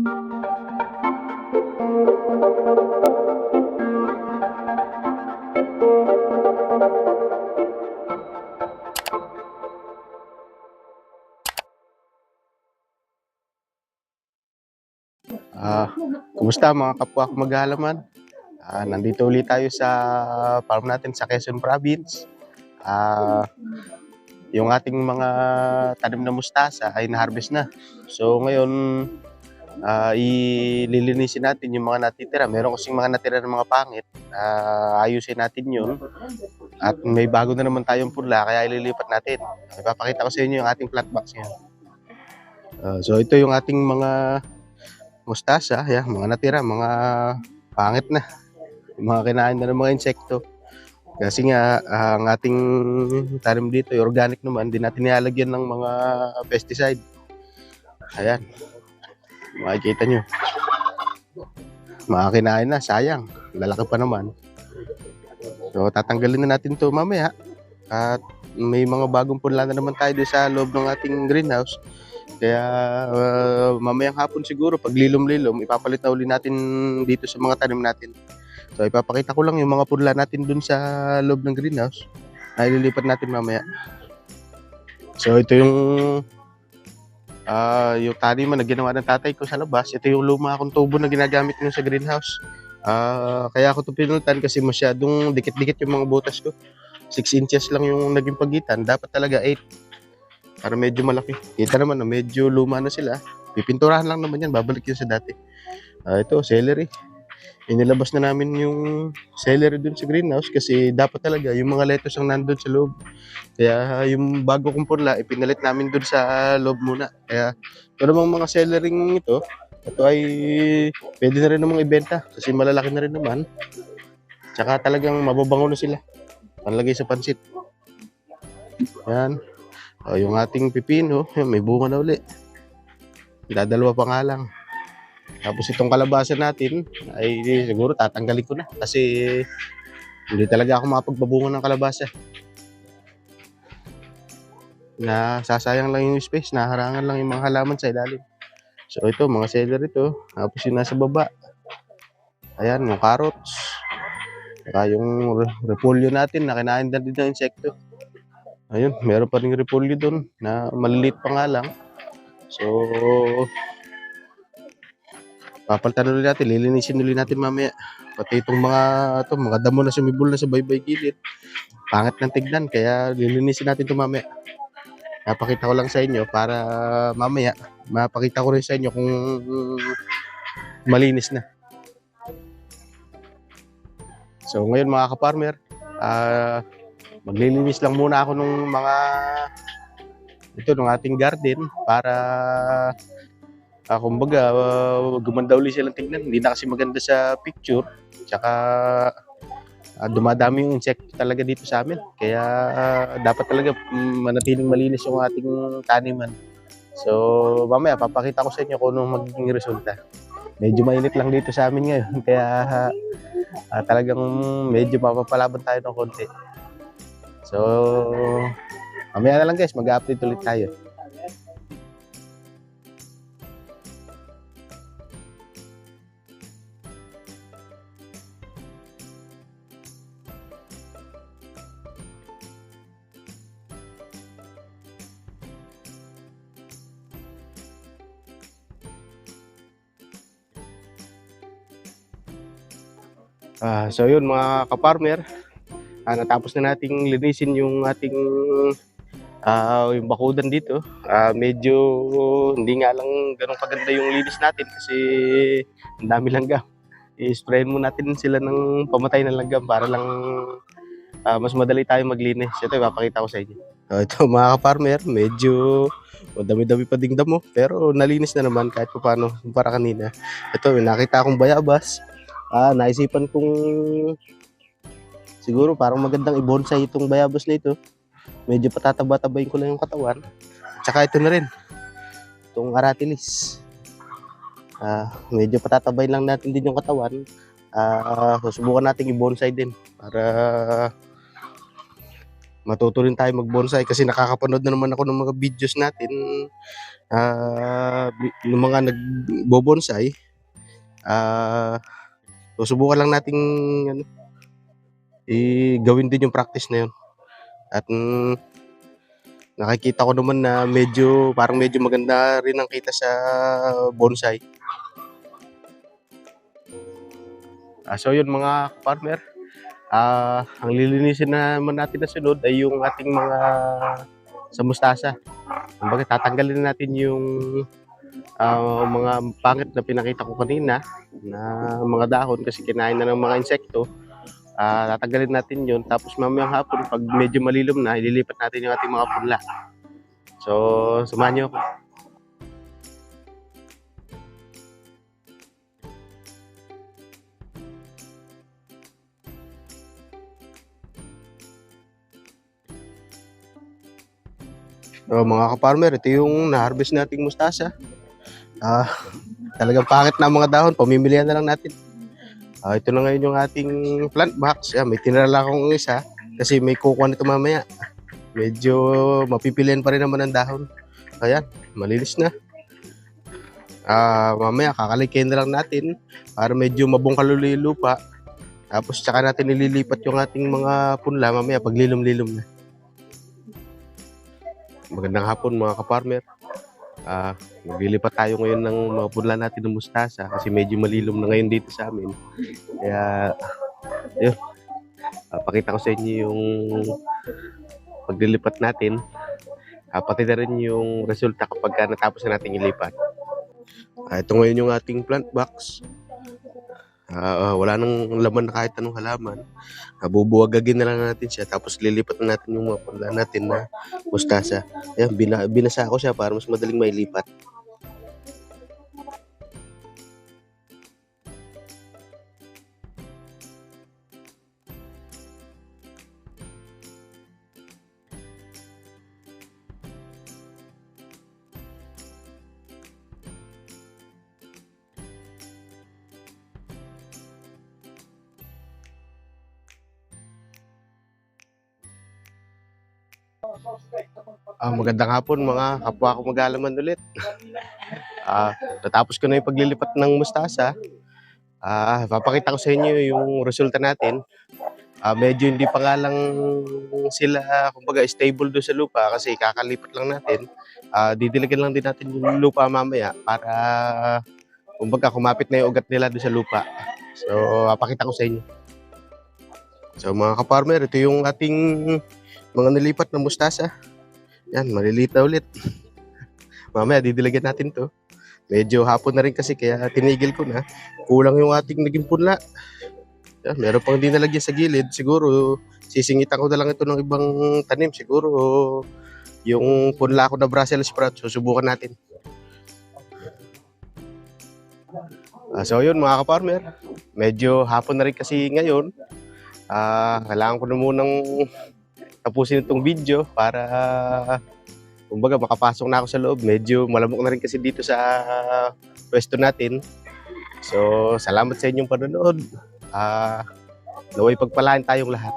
Ah, Kumusta mga kapwa ko maghalaman? Nandito ulit tayo sa farm natin sa Quezon Province. Ah, yung ating mga tanim na mustasa ay na-harvest na. So ngayon, ililinisin natin yung mga natitira. Meron kasing mga natira ng mga pangit. Ayusin natin yun. At may bago na naman tayong pula, kaya ililipat natin. Ipapakita ko sa inyo yung ating plant box ngayon. So ito yung ating mga mustasa, mga natira, mga pangit na. Yung mga kinain na ng mga insekto. Kasi nga, ang ating tanim dito, organic naman, di natin nilalagyan ng mga pesticide. Ayan, makikita nyo. Mga kinain na, sayang. Lalaki pa naman. So, tatanggalin na natin to mamaya. At may mga bagong punla na naman tayo sa loob ng ating greenhouse. Kaya mamayang hapon siguro, pag lilom-lilom, ipapalit na uli natin dito sa mga tanim natin. So ipapakita ko lang yung mga punla natin dun sa loob ng greenhouse na ililipat natin mamaya. So ito yung taniman na ginawa ng tatay ko sa labas. Ito yung luma akong tubo na ginagamit ko sa greenhouse. Kaya ako ito pinultan kasi masyadong dikit-dikit yung mga butas ko. 6 inches lang yung naging pagitan. Dapat talaga 8 para medyo malaki. Kita naman na medyo luma na sila. Pipinturahan lang naman yan. Babalik yun sa dati. Ito, celery. Inilabas na namin yung celery dun sa greenhouse kasi dapat talaga yung mga lettuce ang nandun sa loob. Kaya yung bago kong punla, ipinalit namin dun sa loob muna. Kaya ito namang mga celery ito ay pwede na rin namang ibenta kasi malalaki na rin naman. Tsaka talagang mababango na sila. Panlagay sa pansit. Yan. Yung ating pipino, may bunga na uli. Dadalawa pa nga lang. Tapos itong kalabasa natin ay siguro tatanggalin ko na kasi hindi talaga ako makapagbabunga ng kalabasa. Sasayang lang yung space, naharangan lang yung mga halaman sa ilalim. So ito, mga celery ito. Tapos yung nasa baba. Ayan, yung carrots. Saka yung repolyo natin na kinain na din ng insekto. Ayun, meron pa rin repolyo dun na maliliit pa nga lang. So papalitan ulit natin, lilinisin ulit natin mamaya. Pati itong mga damo na sumibol na sa baybay gilid. Pangit ng tignan, kaya lilinisin natin ito mamaya. Napakita ko lang sa inyo para mamaya mapakita ko rin sa inyo kung malinis na. So ngayon mga ka-farmer, maglilinis lang muna ako ng ng ating garden para kumbaga gumanda ulit silang tignan. Hindi na kasi maganda sa picture. Tsaka dumadami yung insect talaga dito sa amin. Kaya dapat talaga manatiling malinis yung ating taniman. So mamaya papakita ko sa inyo kung anong magiging resulta. Medyo mainit lang dito sa amin ngayon. Kaya talagang medyo mapapalaban tayo ng konti. So mamaya na lang guys, mag-update ulit tayo. So yun mga ka-farmer, natapos na nating linisin yung ating yung bakudan dito. Medyo hindi nga lang ganun kaganda yung linis natin kasi ang dami langgam. I-sprayin mo natin sila ng pamatay ng langgam para lang mas madali tayo maglinis. Ito ipapakita ko sa inyo. Ito mga ka-farmer, medyo dami-dami pa ding damo pero nalinis na naman kahit paano para kanina. Ito nakita akong bayabas. Naisipan kong siguro parang magandang i-bonsai itong bayabas na ito. Medyo patataba-tabayin ko lang yung katawan. Tsaka ito na rin, itong aratilis. Medyo patatabayin lang natin din yung katawan. Susubukan natin i-bonsai din para matuto rin tayo mag-bonsai kasi nakakapanood na naman ako ng mga videos natin, ng mga nagbo-bonsai. Susubukan lang nating ano, gawin din yung practice na yun at, nakikita ko naman na parang medyo maganda rin ang kita sa bonsai. So yun mga farmer, ang lilinisin naman natin na sunod ay yung ating mga sa mustasa. Kumbaga tatanggalin natin yung mga pangit na pinakita ko kanina na mga dahon kasi kinain na ng mga insekto. Tatanggalin natin yun tapos mamayang hapon pag medyo malilom na ililipat natin yung ating mga punla. So samahan niyo ako. Mga ka-farmer, ito yung na-harvest nating mustasa. Ah, Talagang pangit na ang mga dahon, pamimilihan na lang natin. Ito na ngayon yung ating plant box. May tinira lang akong isa kasi may kukuha nito mamaya. Medyo mapipilian pa rin naman ang dahon. Ayan, malinis na. Mamaya kakalikin na lang natin para medyo mabungkal ulit yung lupa. Tapos tsaka natin ililipat yung ating mga punla mamaya pag lilom-lilom na. Magandang hapon mga ka-farmer. Maglilipat tayo ngayon ng mga punla natin ng mustasa kasi medyo malilom na ngayon dito sa amin. Kaya, yun. Pakita ko sa inyo yung paglilipat natin. Pati na rin yung resulta kapag natapos na natin ilipat. Ito ngayon yung ating plant box. Wala nang laman na kahit anong halaman. Bubuwagagin na lang natin siya tapos lilipat na natin yung mga punla natin na mustasa. Ayan, binasa ko siya para mas madaling mailipat. Magandang hapon mga kapwa ko mag-aalaman ulit. Natapos ko na yung paglilipat ng mustasa. Papakita ko sa inyo yung resulta natin. Medyo hindi pa nga lang sila kumbaga stable doon sa lupa kasi kakalipat lang natin. Didiligan lang din natin yung lupa mamaya para kumbaga kumapit na yung ugat nila doon sa lupa. So papakita ko sa inyo. So mga ka-farmer, ito yung ating mga nilipat na mustasa. Yan, maliliit na ulit. Mamaya didiligan natin to. Medyo hapon na rin kasi kaya tinigil ko na. Kulang yung ating naging punla. Yan, meron pang di nalagyan sa gilid. Siguro sisingitan ko na lang ito ng ibang tanim. Siguro yung punla ko na Brussels sprout, susubukan natin. So yun mga ka-farmer, medyo hapon na rin kasi ngayon. Kailangan ko na munang tapusin itong video para kumbaga makapasok na ako sa loob. Medyo malamok na rin kasi dito sa pwesto natin. So salamat sa inyong panonood. Naway pagpalain tayong lahat.